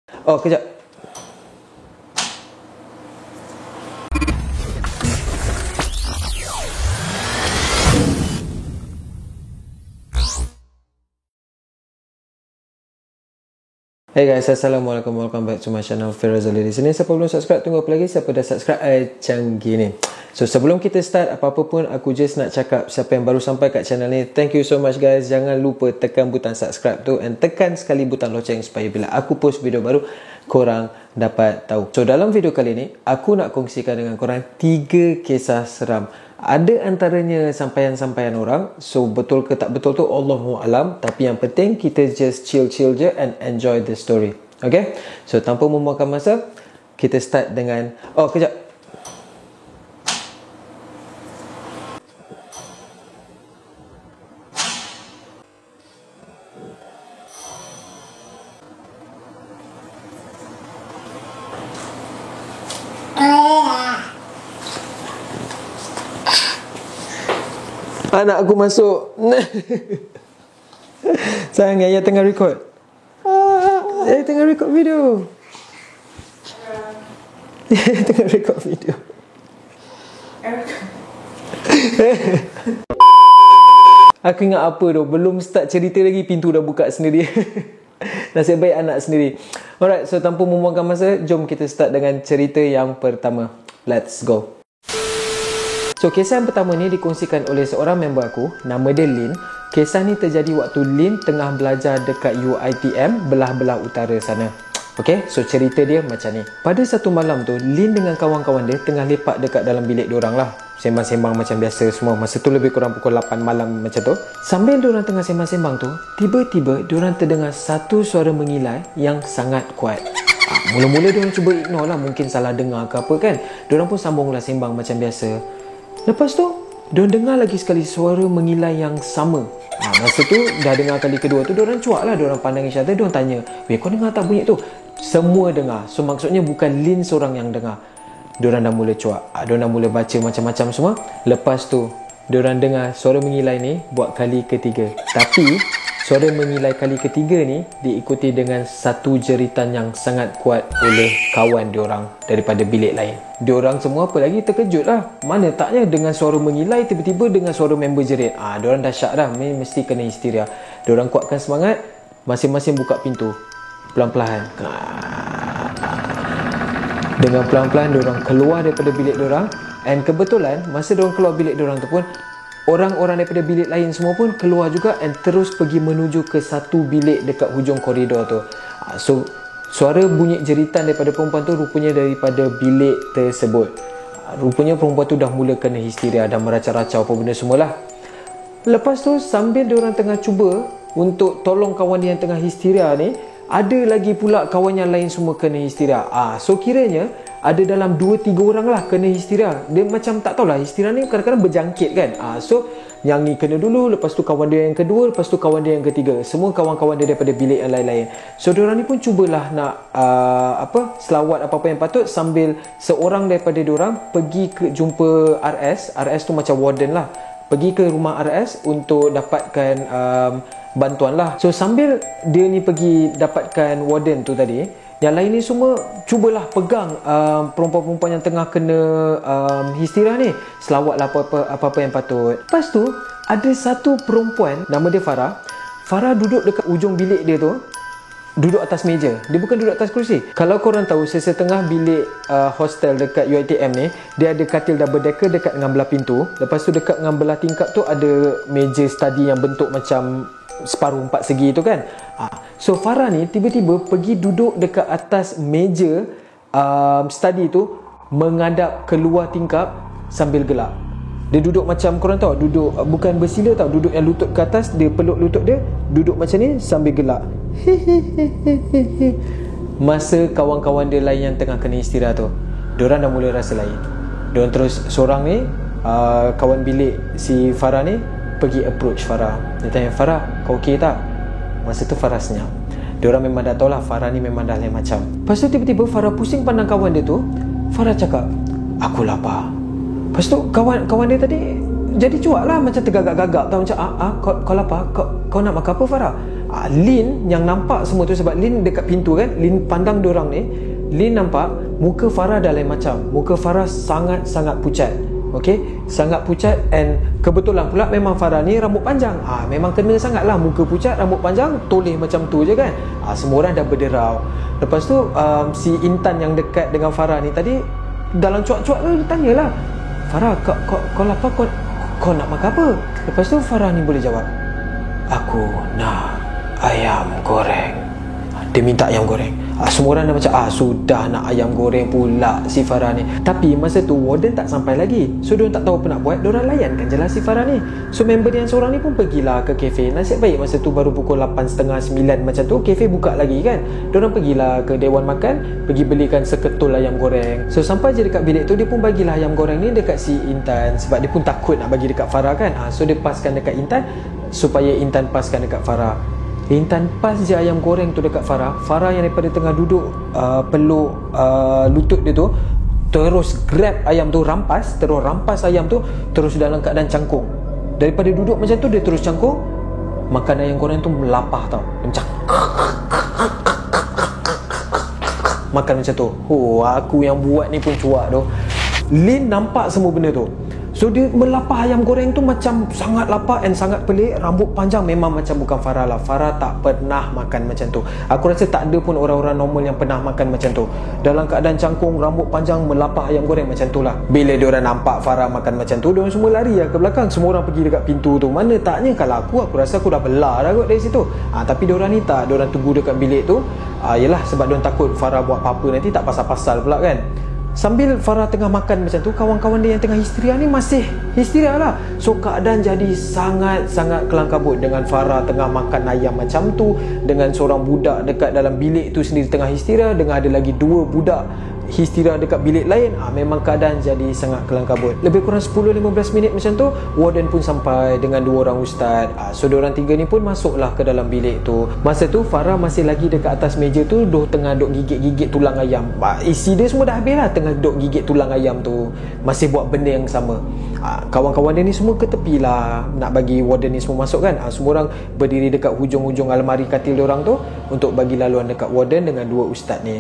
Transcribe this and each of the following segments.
Oh, kejap. Hey guys, Assalamualaikum. Welcome back to my channel Firazali di sini. Siapa belum subscribe, tunggu apa lagi? Siapa dah subscribe, macam gini. So sebelum kita start apa-apa pun, aku just nak cakap siapa yang baru sampai kat channel ni, thank you so much guys. Jangan lupa tekan butang subscribe tu and tekan sekali butang loceng supaya bila aku post video baru, korang dapat tahu. So dalam video kali ni, aku nak kongsikan dengan korang 3 kisah seram. Ada antaranya sampaian-sampaian orang. So betul ke tak betul tu Allahu alam. Tapi yang penting kita just chill-chill je and enjoy the story. Okay? So tanpa membuangkan masa, kita start dengan... Oh, kejap. Anak aku masuk. Sayang, ayah tengah record. Ayah tengah record video. Ayah tengah record video. Aku ingat apa tu, belum start cerita lagi pintu dah buka sendiri. Nasib baik anak sendiri. Alright, so tanpa membuangkan masa, jom kita start dengan cerita yang pertama. Let's go. So, kisah yang pertama ni dikongsikan oleh seorang member aku, nama dia Lin. Kisah ni terjadi waktu Lin tengah belajar dekat UiTM belah-belah utara sana. Okay, so cerita dia macam ni. Pada satu malam tu, Lin dengan kawan-kawan dia tengah lepak dekat dalam bilik diorang lah. Sembang-sembang macam biasa semua. Masa tu lebih kurang pukul 8 malam macam tu. Sambil diorang tengah sembang-sembang tu, tiba-tiba diorang terdengar satu suara mengilai yang sangat kuat. Mula-mula diorang cuba ignore lah, mungkin salah dengar ke apa kan. Diorang pun sambunglah sembang macam biasa. Lepas tu, diorang dengar lagi sekali suara mengilai yang sama. Masa tu, dah dengar kali kedua tu, diorang cuak lah. Diorang pandang each other, diorang tanya, weh, kau dengar tak bunyi tu? Semua dengar. So, maksudnya bukan Lin seorang yang dengar. Diorang dah mula cuak. Diorang dah mula baca macam-macam semua. Lepas tu, diorang dengar suara mengilai ni buat kali ketiga. Tapi, suara mengilai kali ketiga ni diikuti dengan satu jeritan yang sangat kuat oleh kawan diorang daripada bilik lain. Diorang semua apa lagi terkejut lah. Mana taknya dengan suara mengilai tiba-tiba dengan suara member jerit. Diorang dah syak dah, mesti kena histeria. Diorang kuatkan semangat, masing-masing buka pintu pelan-pelan. Dengan pelan-pelan diorang keluar daripada bilik diorang. And kebetulan masa diorang keluar bilik diorang tu pun, orang-orang daripada bilik lain semua pun keluar juga and terus pergi menuju ke satu bilik dekat hujung koridor tu. So, suara bunyi jeritan daripada perempuan tu rupanya daripada bilik tersebut. Rupanya perempuan tu dah mula kena histeria, dah meracau-racau apa benda semualah. Lepas tu, sambil diorang tengah cuba untuk tolong kawan dia yang tengah histeria ni, ada lagi pula kawan yang lain semua kena histeria. So kiranya ada dalam 2-3 orang lah kena histeria. Dia macam tak tahulah, histeria ni kadang-kadang berjangkit kan. So yang ni kena dulu, lepas tu kawan dia yang kedua, lepas tu kawan dia yang ketiga. Semua kawan-kawan dia daripada bilik yang lain-lain. So diorang ni pun cubalah nak selawat apa-apa yang patut, sambil seorang daripada diorang pergi ke jumpa RS. RS tu macam warden lah. Pergi ke rumah RS untuk dapatkan bantuan lah. So sambil dia ni pergi dapatkan warden tu tadi, yang lain ni semua cubalah pegang perempuan-perempuan yang tengah kena histeria ni, selawat lah apa-apa yang patut. Lepas tu ada satu perempuan, nama dia Farah. Farah duduk dekat ujung bilik dia tu, duduk atas meja. Dia bukan duduk atas kerusi. Kalau korang tahu, setengah bilik hostel dekat UiTM ni, dia ada katil double decker dekat dengan belah pintu. Lepas tu dekat dengan belah tingkap tu ada meja study yang bentuk macam separuh 4 segi tu kan. So Farah ni tiba-tiba pergi duduk dekat atas meja study tu, menghadap keluar tingkap sambil gelak. Dia duduk macam, korang tahu, duduk bukan bersila tau, duduk yang lutut ke atas, dia peluk lutut dia, duduk macam ni sambil gelak. Masa kawan-kawan dia lain yang tengah kena histeria tu, diorang dah mula rasa lain. Diorang terus, seorang ni kawan bilik si Farah ni pergi approach Farah. Dia tanya, Farah, kau okey tak? Masa tu Farah senyap. Diorang memang dah tahu lah Farah ni memang dah lain macam. Lepas tu tiba-tiba Farah pusing pandang kawan dia tu. Farah cakap, aku lapar. Lepas tu kawan dia tadi jadi cuak lah, macam tergagap-gagap tau, macam kau lapar? Kau nak makan apa Farah? Lin yang nampak semua tu, sebab Lin dekat pintu kan, Lin pandang diorang ni, Lin nampak muka Farah dah lain macam. Muka Farah sangat-sangat pucat. Okey, sangat pucat. And kebetulan pula memang Farah ni rambut panjang. Memang kena sangat lah, muka pucat, rambut panjang, toleh macam tu je kan. Semua orang dah berderau. Lepas tu si Intan yang dekat dengan Farah ni tadi, dalam cuak-cuak tu dia tanyalah, Farah, kau lapar, kau nak makan apa? Lepas tu Farah ni boleh jawab, aku nak ayam goreng. Dia minta ayam goreng. Semua orang dah macam, sudah nak ayam goreng pula si Farah ni. Tapi masa tu warden tak sampai lagi, so diorang tak tahu apa nak buat. Diorang layankan je lah si Farah ni. So member yang seorang ni pun pergilah ke kafe. Nasib baik masa tu baru pukul 8.30, 9 macam tu, kafe buka lagi kan. Diorang pergilah ke Dewan Makan, pergi belikan seketul ayam goreng. So sampai je dekat bilik tu, dia pun bagilah ayam goreng ni dekat si Intan, sebab dia pun takut nak bagi dekat Farah kan. So dia paskan dekat Intan, supaya Intan paskan dekat Farah. Intan pas je ayam goreng tu dekat Farah. Farah yang daripada tengah duduk peluk lutut dia tu, terus grab ayam tu, terus rampas ayam tu, terus dalam keadaan cangkung. Daripada duduk macam tu, dia terus cangkung, makan ayam goreng tu melapah tau. Dia macam makan macam tu. Aku yang buat ni pun cuak tu. Lin nampak semua benda tu. So dia melapah ayam goreng tu macam sangat lapar and sangat pelik. Rambut panjang, memang macam bukan Farah lah. Farah tak pernah makan macam tu. Aku rasa tak ada pun orang-orang normal yang pernah makan macam tu. Dalam keadaan cangkung, rambut panjang, melapah ayam goreng macam tu lah. Bila diorang nampak Farah makan macam tu, diorang semua lari lah ke belakang. Semua orang pergi dekat pintu tu. Mana taknya kalau aku rasa aku dah belah dah kot dari situ. Tapi diorang ni tak. Diorang tunggu dekat bilik tu. Yelah, sebab diorang takut Farah buat apa-apa nanti tak pasal-pasal pula kan. Sambil Farah tengah makan macam tu, kawan-kawan dia yang tengah histeria ni masih histeria lah. So keadaan jadi sangat-sangat kelang kabut, dengan Farah tengah makan ayam macam tu, dengan seorang budak dekat dalam bilik tu sendiri tengah histeria, dengan ada lagi 2 budak histeria dekat bilik lain. Memang keadaan jadi sangat kelang kabut. Lebih kurang 10-15 minit macam tu, warden pun sampai dengan 2 orang ustaz. So diorang 3 ni pun masuklah ke dalam bilik tu. Masa tu Farah masih lagi dekat atas meja tu, tengah duk gigit-gigit tulang ayam. Isi dia semua dah habis lah, tengah duk gigit tulang ayam tu, masih buat benda yang sama. Kawan-kawan dia ni semua ke tepi lah, nak bagi warden ni semua masuk kan. Semua orang berdiri dekat hujung-hujung almari katil diorang tu untuk bagi laluan dekat warden dengan 2 ustaz ni.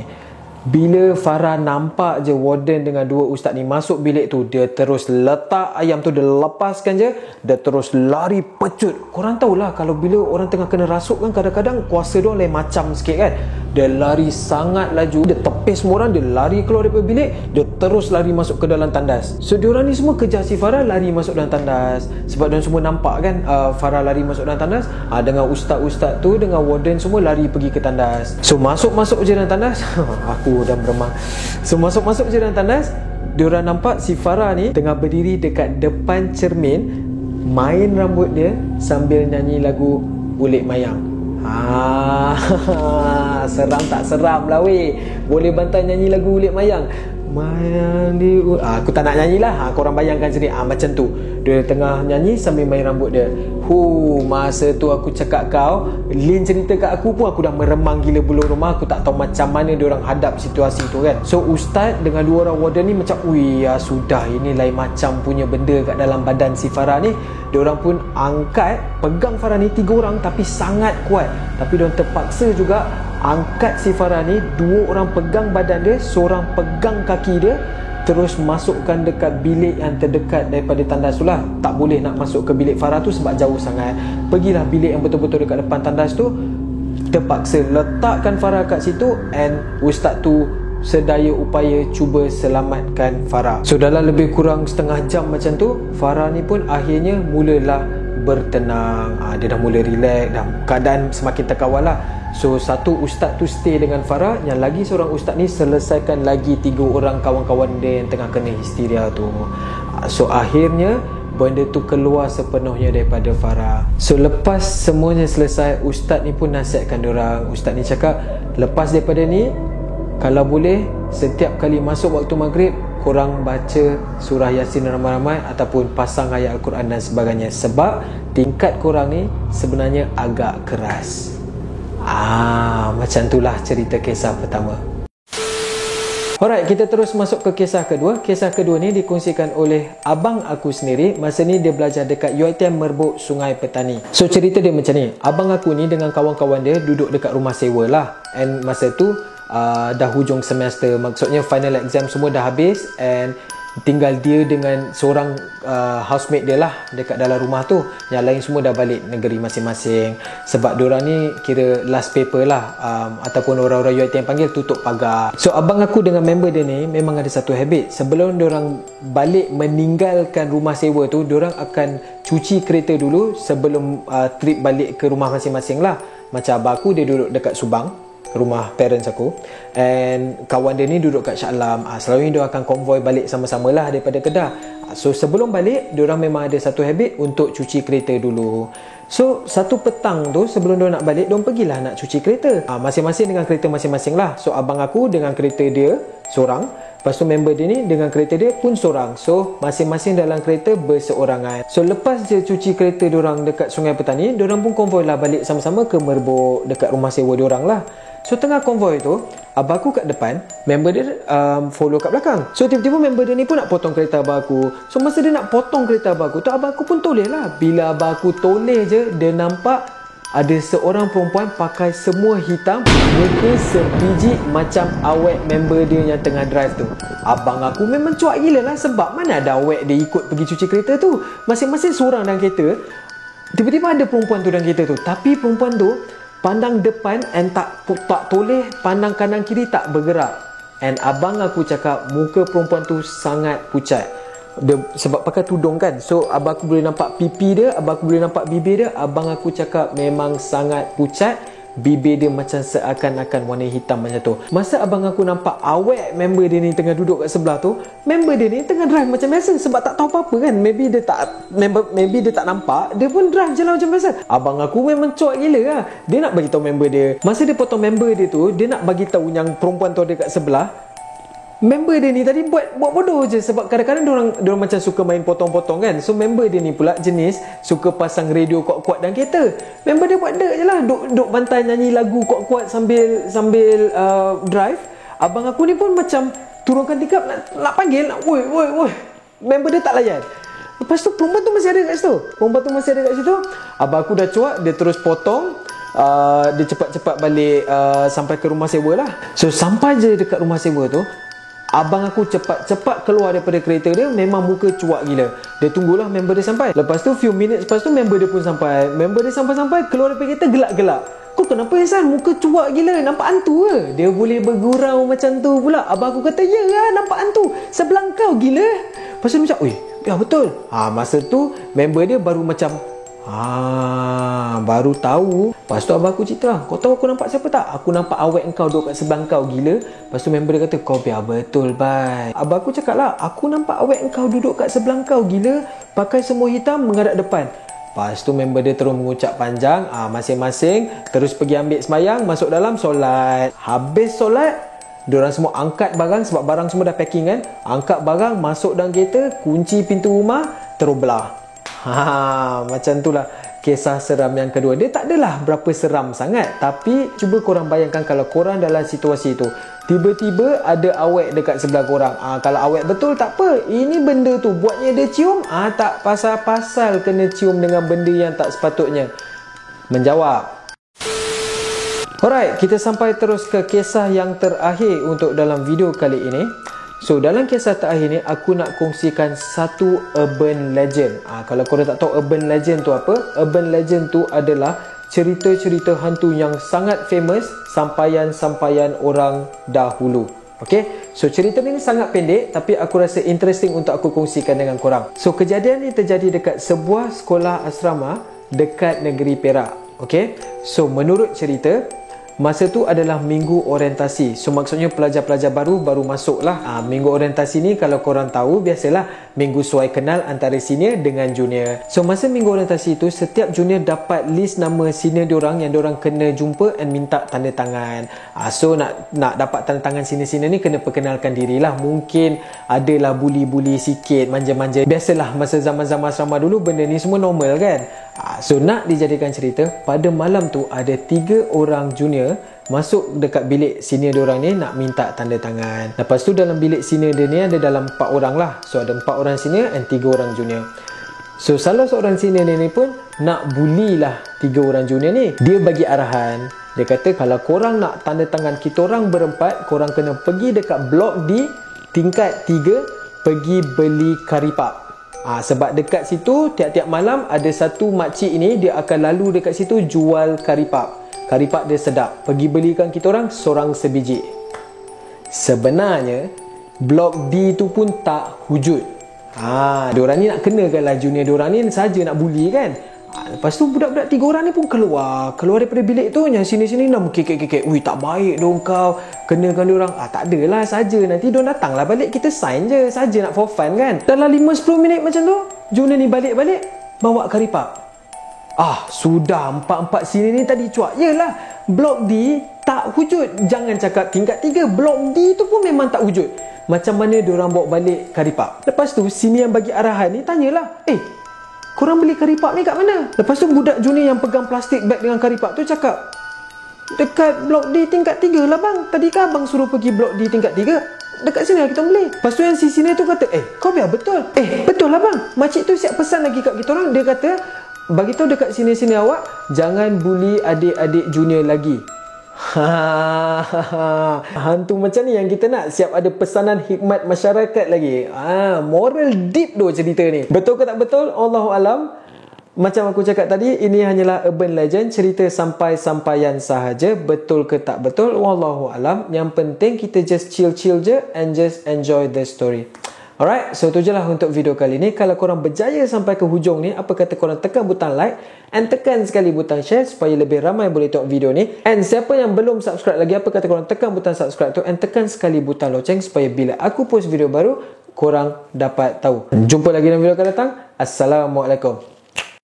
Bila Farah nampak je warden dengan 2 ustaz ni masuk bilik tu, dia terus letak ayam tu, dia lepaskan je, dia terus lari pecut. Korang tahulah kalau bila orang tengah kena rasuk kan, kadang-kadang kuasa diorang lain macam sikit kan. Dia lari sangat laju, dia tepis semua orang, dia lari keluar daripada bilik, dia terus lari masuk ke dalam tandas. So diorang ni semua kejar si Farah lari masuk dalam tandas, sebab diorang semua nampak kan Farah lari masuk dalam tandas. Dengan ustaz-ustaz tu, dengan warden semua lari pergi ke tandas. So masuk je dalam tandas. Aku dah meremang. So masuk je dalam tandas, diorang nampak si Farah ni tengah berdiri dekat depan cermin, main rambut dia sambil nyanyi lagu Ulik Mayang. Seram tak seram lah weh. Boleh bantai nyanyi lagu Ulik Mayang. Mayang di aku tak nak nyanyi lah. Korang bayangkan sendiri. Macam tu dia tengah nyanyi sambil main rambut dia. Masa tu aku cakap kau, Lin cerita kat aku pun, aku dah meremang gila bulu rumah. Aku tak tahu macam mana diorang hadap situasi tu kan. So ustaz dengan 2 orang warden ni macam, sudah, ini lain macam punya benda kat dalam badan si Farah ni. Diorang pun angkat, pegang Farah ni 3 orang tapi sangat kuat. Tapi diorang terpaksa juga angkat si Farah ni. 2 orang pegang badan dia, seorang pegang kaki dia, terus masukkan dekat bilik yang terdekat daripada tandas tu lah. Tak boleh nak masuk ke bilik Farah tu sebab jauh sangat. Pergilah bilik yang betul-betul dekat depan tandas tu, terpaksa letakkan Farah kat situ, and ustaz tu sedaya upaya cuba selamatkan Farah. So dalam lebih kurang setengah jam macam tu, Farah ni pun akhirnya mulalah bertenang. Dia dah mula relax, dah keadaan semakin terkawal lah. So satu ustaz tu stay dengan Farah, yang lagi seorang ustaz ni selesaikan lagi 3 orang kawan-kawan dia yang tengah kena histeria tu. So akhirnya benda tu keluar sepenuhnya daripada Farah. So lepas semuanya selesai, ustaz ni pun nasihatkan diorang. Ustaz ni cakap, lepas daripada ni, kalau boleh setiap kali masuk waktu maghrib, korang baca surah Yasin ramai-ramai ataupun pasang ayat Al-Quran dan sebagainya, sebab tingkat korang ni sebenarnya agak keras. Macam itulah cerita kisah pertama. Alright, kita terus masuk ke kisah kedua. Kisah kedua ni dikongsikan oleh abang aku sendiri. Masa ni dia belajar dekat UiTM Merbuk Sungai Petani. So cerita dia macam ni. Abang aku ni dengan kawan-kawan dia duduk dekat rumah sewa lah. And masa tu dah hujung semester. Maksudnya final exam semua dah habis. And tinggal dia dengan seorang housemate dia lah dekat dalam rumah tu. Yang lain semua dah balik negeri masing-masing. Sebab diorang ni kira last paper lah, ataupun orang-orang UiTM panggil tutup pagar. So abang aku dengan member dia ni memang ada satu habit. Sebelum diorang balik meninggalkan rumah sewa tu, diorang akan cuci kereta dulu sebelum trip balik ke rumah masing-masing lah. Macam abang aku dia duduk dekat Subang, rumah parents aku, and kawan dia ni duduk kat Shah Alam. Selalunya dia akan konvoi balik sama-sama lah daripada Kedah. So sebelum balik, diorang memang ada satu habit untuk cuci kereta dulu. So satu petang tu sebelum diorang nak balik, diorang pergilah nak cuci kereta, masing-masing dengan kereta masing-masing lah. So abang aku dengan kereta dia seorang, lepas tu member dia ni dengan kereta dia pun seorang. So masing-masing dalam kereta berseorangan. So lepas dia cuci kereta diorang dekat Sungai Petani, diorang pun konvoi lah balik sama-sama ke Merbuk dekat rumah sewa diorang lah. So tengah konvoi tu, abang aku kat depan, member dia follow kat belakang. So tiba-tiba member dia ni pun nak potong kereta abang aku. So masa dia nak potong kereta abang aku tu, abang aku pun toleh lah. Bila abang aku toleh je, dia nampak ada seorang perempuan pakai semua hitam, muka sebiji macam awet member dia yang tengah drive tu. Abang aku memang cuak gila lah, sebab mana ada awet dia ikut pergi cuci kereta tu. Masing-masing seorang dalam kereta. Tiba-tiba ada perempuan tu dalam kereta tu. Tapi perempuan tu pandang depan and tak toleh, pandang kanan kiri tak bergerak. And abang aku cakap muka perempuan tu sangat pucat. Dia, sebab pakai tudung kan. So abang aku boleh nampak pipi dia, abang aku boleh nampak bibir dia. Abang aku cakap memang sangat pucat. Bibir dia macam seakan-akan warna hitam macam tu. Masa abang aku nampak awet member dia ni tengah duduk kat sebelah tu, member dia ni tengah drive macam biasa. Sebab tak tahu apa-apa kan. Maybe dia tak nampak, dia pun drive jalan macam biasa. Abang aku memang cuak gila lah. Dia nak bagi tahu member dia. Masa dia potong member dia tu, dia nak bagi tahu yang perempuan tu ada kat sebelah. Member dia ni tadi buat bodoh je. Sebab kadang-kadang diorang macam suka main potong-potong kan. So member dia ni pula jenis suka pasang radio kuat-kuat dalam kereta. Member dia buat dek je lah, duk bantai nyanyi lagu kuat-kuat sambil drive. Abang aku ni pun macam turunkan tikap nak panggil, woi. Member dia tak layan. Lepas tu perempuan tu masih ada kat situ. Abang aku dah cuak, dia terus potong. Dia cepat-cepat balik sampai ke rumah sewa lah. So sampai je dekat rumah sewa tu, abang aku cepat-cepat keluar daripada kereta dia. Memang muka cuak gila. Dia tunggulah member dia sampai. Lepas tu few minutes lepas tu member dia pun sampai. Member dia sampai keluar daripada kereta gelak-gelak. Kau kenapa Ihsan? Muka cuak gila. Nampak hantu ke? Dia boleh bergurau macam tu pula. Abang aku kata, ya lah, nampak hantu sebelah kau gila. Lepas tu macam, ya betul. Masa tu member dia baru macam baru tahu. Lepas tu abang aku cerita lah, kau tahu aku nampak siapa tak? Aku nampak awet engkau duduk kat sebelah kau gila. Lepas tu member dia kata, kau biar betul bye. Abang aku cakap lah, aku nampak awet engkau duduk kat sebelah kau gila, pakai semua hitam menghadap depan. Lepas tu member dia terus mengucap panjang. Masing-masing terus pergi ambil sembahyang, masuk dalam solat. Habis solat, diorang semua angkat barang, sebab barang semua dah packing kan. Angkat barang, masuk dalam kereta, kunci pintu rumah, terus belah. Macam tu lah kisah seram yang kedua. Dia tak adalah berapa seram sangat, tapi cuba korang bayangkan kalau korang dalam situasi tu, tiba-tiba ada awet dekat sebelah korang. Kalau awet betul tak apa, ini benda tu buatnya dia cium, tak pasal-pasal kena cium dengan benda yang tak sepatutnya. Menjawab. Alright, kita sampai terus ke kisah yang terakhir untuk dalam video kali ini. So dalam kisah terakhir ni, aku nak kongsikan satu urban legend. Kalau korang tak tahu urban legend tu apa, urban legend tu adalah cerita-cerita hantu yang sangat famous sampaian-sampaian orang dahulu. Okay, so cerita ni sangat pendek, tapi aku rasa interesting untuk aku kongsikan dengan korang. So kejadian ni terjadi dekat sebuah sekolah asrama dekat negeri Perak. Okay, so menurut cerita, masa tu adalah minggu orientasi. So maksudnya pelajar-pelajar baru masuk lah. Minggu orientasi ni kalau korang tahu, biasalah minggu suai kenal antara senior dengan junior. So masa minggu orientasi tu, setiap junior dapat list nama senior diorang yang diorang kena jumpa and minta tanda tangan. So nak dapat tanda tangan senior-senior ni, kena perkenalkan diri lah. Mungkin adalah bully-bully sikit, manja-manja. Biasalah masa zaman-zaman asrama dulu, benda ni semua normal kan. So nak dijadikan cerita, pada malam tu ada 3 orang junior junior masuk dekat bilik senior diorang ni nak minta tanda tangan. Lepas tu dalam bilik senior dia ni ada dalam 4 orang lah. So ada 4 orang senior and 3 orang junior. So salah seorang senior ni pun nak bully lah 3 orang junior ni. Dia bagi arahan. Dia kata kalau korang nak tanda tangan kita orang berempat, korang kena pergi dekat blok D tingkat 3, pergi beli karipap. Sebab dekat situ tiap-tiap malam ada satu makcik ni, dia akan lalu dekat situ jual karipap. Karipap dia sedap. Pergi belikan kita orang seorang sebiji. Sebenarnya blok D tu pun tak wujud. Diorang ni nak kenakanlah junior diorang ni saja nak bully kan. Lepas tu budak-budak 3 orang ni pun keluar daripada bilik tu, yang sini-sini nak kekek-kekek. Ui, tak baik dong kau, kenakan diorang. Tak adalah, saja nanti diorang datanglah balik, kita sign je, saja nak for fun kan. Dalam 5-10 minit macam tu, junior ni balik-balik bawa karipap. Sudah 4-4 sini ni tadi cuak. Yelah, blok D tak wujud. Jangan cakap tingkat 3, blok D tu pun memang tak wujud. Macam mana diorang bawa balik karipap? Lepas tu sini yang bagi arahan ni tanyalah, korang beli karipap ni kat mana? Lepas tu budak junior yang pegang plastik bag dengan karipap tu cakap, dekat blok D tingkat 3 lah bang. Tadi kan abang suruh pergi blok D tingkat 3. Dekat sini lah kita beli. Lepas tu yang si sini tu kata, kau biar betul. Betul lah bang. Makcik tu siap pesan lagi kat kita orang. Dia kata, bagi tahu dekat sini-sini awak, jangan bully adik-adik junior lagi. Hantu macam ni yang kita nak. Siap ada pesanan hikmat masyarakat lagi. Moral deep tu cerita ni. Betul ke tak betul? Allahu alam. Macam aku cakap tadi, ini hanyalah urban legend, cerita sampai-sampaian sahaja. Betul ke tak betul? Wallahu alam. Yang penting kita just chill-chill je and just enjoy the story. Alright, so tu je lah untuk video kali ni. Kalau korang berjaya sampai ke hujung ni, apa kata korang tekan butang like and tekan sekali butang share supaya lebih ramai boleh tengok video ni. And siapa yang belum subscribe lagi, apa kata korang tekan butang subscribe tu and tekan sekali butang loceng supaya bila aku post video baru, korang dapat tahu. Jumpa lagi dalam video akan datang. Assalamualaikum.